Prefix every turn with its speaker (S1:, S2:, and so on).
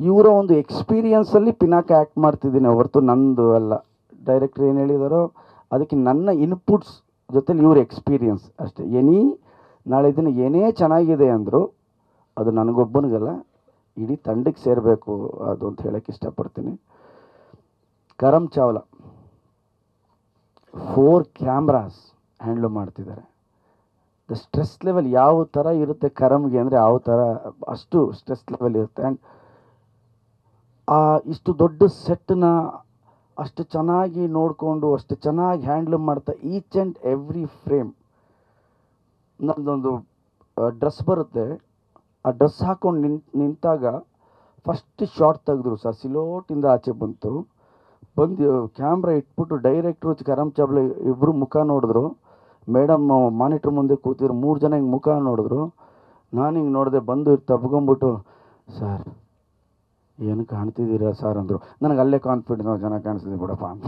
S1: ಇವರ ಒಂದು ಎಕ್ಸ್ಪೀರಿಯನ್ಸಲ್ಲಿ ಪಿನಾಕ ಆ್ಯಕ್ಟ್ ಮಾಡ್ತಿದ್ದೀನಿ ಹೊರತು ನಂದು ಅಲ್ಲ. ಡೈರೆಕ್ಟ್ರ್ ಏನು ಹೇಳಿದಾರೋ ಅದಕ್ಕೆ ನನ್ನ ಇನ್ಪುಟ್ಸ್ ಜೊತೆಲಿ ಇವ್ರ ಎಕ್ಸ್ಪೀರಿಯನ್ಸ್ ಅಷ್ಟೇ. ನಾಳೆ ದಿನ ಏನೇ ಚೆನ್ನಾಗಿದೆ ಅಂದರು ಅದು ನನಗೊಬ್ಬನಿಗಲ್ಲ, ಇಡೀ ತಂಡಕ್ಕೆ ಸೇರಬೇಕು ಅದು ಅಂತ ಹೇಳೋಕ್ಕೆ ಇಷ್ಟಪಡ್ತೀನಿ. ಕರಮ್ ಚಾವ್ಲಾ 4 ಕ್ಯಾಮ್ರಾಸ್ ಹ್ಯಾಂಡ್ಲ್ ಮಾಡ್ತಿದ್ದಾರೆ. ದ ಸ್ಟ್ರೆಸ್ ಲೆವೆಲ್ ಯಾವ ಥರ ಇರುತ್ತೆ ಕರಮ್ಗೆ ಅಂದರೆ ಯಾವ ಥರ ಅಷ್ಟು ಸ್ಟ್ರೆಸ್ ಲೆವೆಲ್ ಇರುತ್ತೆ. ಆ್ಯಂಡ್ ಇಷ್ಟು ದೊಡ್ಡ ಸೆಟ್ಟನ್ನ ಅಷ್ಟು ಚೆನ್ನಾಗಿ ನೋಡಿಕೊಂಡು ಅಷ್ಟು ಚೆನ್ನಾಗಿ ಹ್ಯಾಂಡ್ಲ್ ಮಾಡ್ತಾ ಈಚ್ ಆ್ಯಂಡ್ ಎವ್ರಿ ಫ್ರೇಮ್. ನಮ್ಮದೊಂದು ಡ್ರೆಸ್ ಬರುತ್ತೆ, ಆ ಡ್ರೆಸ್ ಹಾಕ್ಕೊಂಡು ನಿಂತಾಗ ಫಸ್ಟ್ ಶಾರ್ಟ್ ತೆಗೆದ್ರು ಸರ್, ಸಿಲೋಟಿಂದ ಆಚೆ ಬಂದು ಕ್ಯಾಮ್ರಾ ಇಟ್ಬಿಟ್ಟು ಡೈರೆಕ್ಟ್ರು ಕರಮ್ ಚಾವ್ಲಾ ಇಬ್ಬರು ಮುಖ ನೋಡಿದ್ರು. ಮೇಡಮ್ ಮಾನಿಟ್ರ್ ಮುಂದೆ ಕೂತಿದ್ರು, 3 ಜನ ಹಿಂಗೆ ಮುಖ ನೋಡಿದ್ರು. ನಾನು ಹಿಂಗೆ ನೋಡಿದೆ, ಬಂದು ತಬ್ಕೊಂಬಿಟ್ಟು ಸರ್ ಏನು ಕಾಣ್ತಿದ್ದೀರಾ ಸರ್ ಅಂದರು. ನನಗೆ ಅಲ್ಲೇ ಕಾನ್ಫಿಡೆನ್ಸ್, ಚೆನ್ನಾಗಿ ಕಾಣಿಸ್ತಿದೆ ಬಿಡಪ್ಪ ಅಂತ.